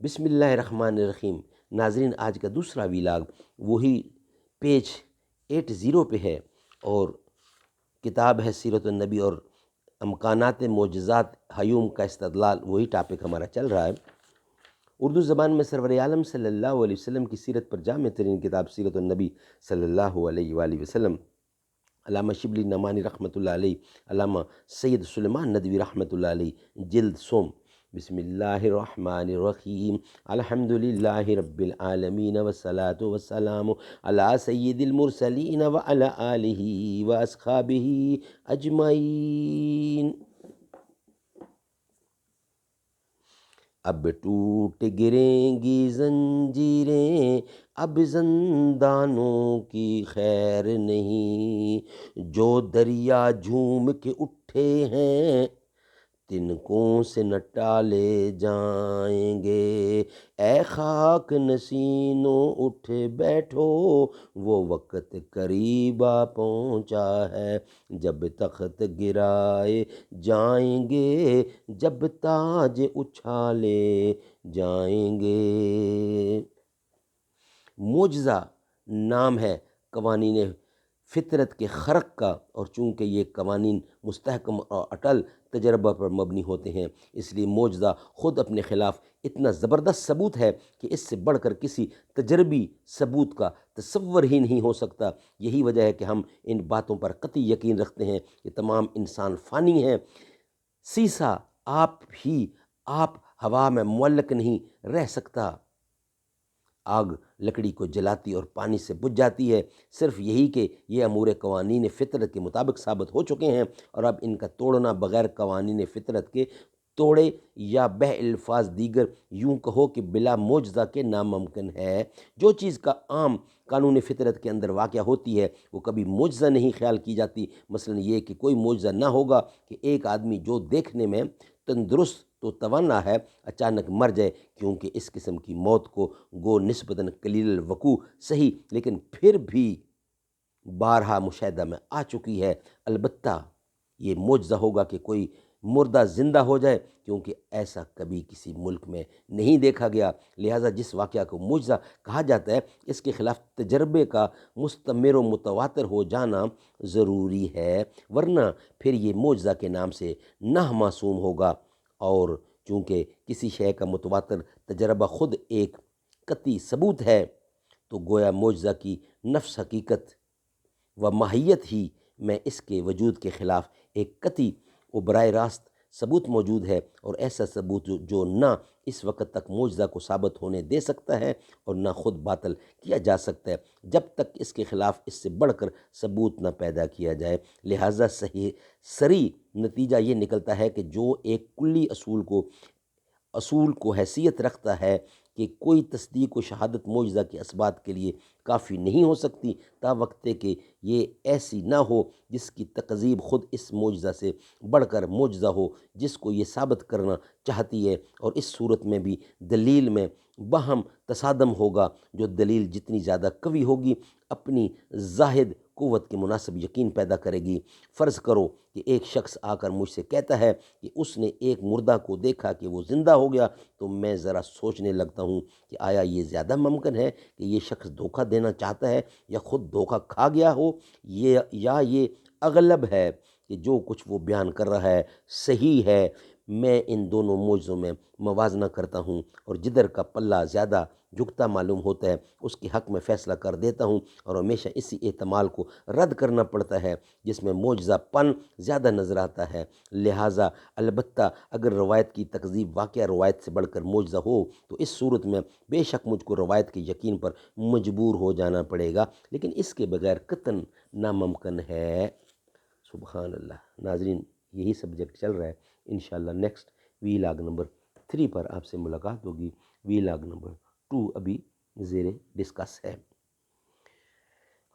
بسم اللہ الرحمن الرحیم۔ ناظرین، آج کا دوسرا ویلاگ وہی پیج 80 پہ ہے اور کتاب ہے سیرت النبی اور امکانات معجزات ہیوم کا استدلال، وہی ٹاپک ہمارا چل رہا ہے۔ اردو زبان میں سرور عالم صلی اللہ علیہ وسلم کی سیرت پر جامع ترین کتاب سیرت النبی صلی اللہ علیہ وآلہ وسلم، علامہ شبلی نعمانی رحمۃ اللہ علیہ، علامہ سید سلیمان ندوی رحمۃ اللہ علیہ، جلد سوم۔ بسم اللہ الرحمن الرحیم، الحمد للہ رب العالمین والصلاة والسلام علی سید المرسلین وعلی آلہ واصحابہ اجمعین۔ اب ٹوٹ گریں گی زنجیریں، اب زندانوں کی خیر نہیں، جو دریا جھوم کے اٹھے ہیں تنکوں سے نہ ٹالے جائیں گے۔ اے خاک نشینوں اٹھ بیٹھو، وہ وقت قریب آ پہنچا ہے، جب تخت گرائے جائیں گے، جب تاج اچھالے جائیں گے۔ معجزہ نام ہے قوانین فطرت کے خرق کا، اور چونکہ یہ قوانین مستحکم اور اٹل تجربہ پر مبنی ہوتے ہیں، اس لیے معجزہ خود اپنے خلاف اتنا زبردست ثبوت ہے کہ اس سے بڑھ کر کسی تجربی ثبوت کا تصور ہی نہیں ہو سکتا۔ یہی وجہ ہے کہ ہم ان باتوں پر قطعی یقین رکھتے ہیں کہ تمام انسان فانی ہیں۔ سیسا آپ ہوا میں معلق نہیں رہ سکتا۔ آگ لکڑی کو جلاتی اور پانی سے بجھ جاتی ہے، صرف یہی کہ یہ امور قوانین فطرت کے مطابق ثابت ہو چکے ہیں، اور اب ان کا توڑنا بغیر قوانین فطرت کے توڑے یا بہ الفاظ دیگر یوں کہو کہ بلا معجزہ کے ناممکن ہے۔ جو چیز کا عام قانون فطرت کے اندر واقع ہوتی ہے وہ کبھی معجزہ نہیں خیال کی جاتی۔ مثلا یہ کہ کوئی معجزہ نہ ہوگا کہ ایک آدمی جو دیکھنے میں تندرست تو توانا ہے اچانک مر جائے، کیونکہ اس قسم کی موت کو گو نسبتاً قلیل الوقوع صحیح لیکن پھر بھی بارہا مشاہدہ میں آ چکی ہے۔ البتہ یہ معجزہ ہوگا کہ کوئی مردہ زندہ ہو جائے، کیونکہ ایسا کبھی کسی ملک میں نہیں دیکھا گیا، لہٰذا جس واقعہ کو معجزہ کہا جاتا ہے اس کے خلاف تجربے کا مستمر و متواتر ہو جانا ضروری ہے، ورنہ پھر یہ معجزہ کے نام سے نہ معصوم ہوگا۔ اور چونکہ کسی شے کا متواتر تجربہ خود ایک قطعی ثبوت ہے، تو گویا معجزہ کی نفس حقیقت و ماہیت ہی میں اس کے وجود کے خلاف ایک قطعی و براہ راست ثبوت موجود ہے، اور ایسا ثبوت جو نہ اس وقت تک معجزہ کو ثابت ہونے دے سکتا ہے اور نہ خود باطل کیا جا سکتا ہے جب تک اس کے خلاف اس سے بڑھ کر ثبوت نہ پیدا کیا جائے۔ لہٰذا صحیح سری نتیجہ یہ نکلتا ہے کہ جو ایک کلی اصول کو حیثیت رکھتا ہے کہ کوئی تصدیق و شہادت معجزہ کے اسبات کے لیے کافی نہیں ہو سکتی، تا وقت کہ یہ ایسی نہ ہو جس کی تکذیب خود اس معجزہ سے بڑھ کر معجزہ ہو جس کو یہ ثابت کرنا چاہتی ہے، اور اس صورت میں بھی دلیل میں باہم تصادم ہوگا۔ جو دلیل جتنی زیادہ قوی ہوگی اپنی زاہد قوت کے مناسب یقین پیدا کرے گی۔ فرض کرو کہ ایک شخص آ کر مجھ سے کہتا ہے کہ اس نے ایک مردہ کو دیکھا کہ وہ زندہ ہو گیا، تو میں ذرا سوچنے لگتا ہوں کہ آیا یہ زیادہ ممکن ہے کہ یہ شخص دھوکہ دینا چاہتا ہے یا خود دھوکہ کھا گیا ہو، یا یہ اغلب ہے کہ جو کچھ وہ بیان کر رہا ہے صحیح ہے۔ میں ان دونوں معجزوں میں موازنہ کرتا ہوں اور جدھر کا پلہ زیادہ جھکتا معلوم ہوتا ہے اس کے حق میں فیصلہ کر دیتا ہوں، اور ہمیشہ اسی احتمال کو رد کرنا پڑتا ہے جس میں معجزہ پن زیادہ نظر آتا ہے۔ لہٰذا البتہ اگر روایت کی تکذیب واقعہ روایت سے بڑھ کر معجزہ ہو تو اس صورت میں بے شک مجھ کو روایت کے یقین پر مجبور ہو جانا پڑے گا، لیکن اس کے بغیر قطعاً ناممکن ہے۔ سبحان اللہ۔ ناظرین، یہی سبجیکٹ چل رہا ہے، انشاءاللہ نیکسٹ ویلاگ نمبر 3 پر آپ سے ملاقات ہوگی۔ ویلاگ نمبر 2 ابھی زیر ڈسکس ہے۔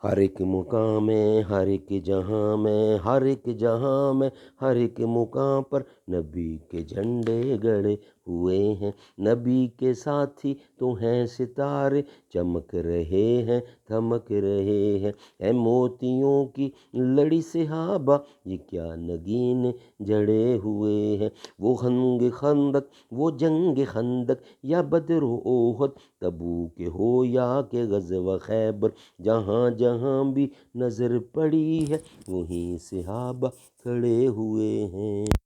ہر ایک مقام میں، ہر ایک جہاں میں، ہر ایک جہاں میں، ہر ایک مقام پر نبی کے جھنڈے گڑے ہوئے ہیں، نبی کے ساتھی تو ہیں ستارے چمک رہے ہیں تھمک رہے ہیں، اے موتیوں کی لڑی صحابہ یہ کیا نگین جڑے ہوئے ہیں، وہ جنگ خندق وہ جنگ خندق یا بدر و احد، تبوک ہو یا کہ غزوہ خیبر، جہاں جہاں بھی نظر پڑی ہے وہیں صحابہ کھڑے ہوئے ہیں۔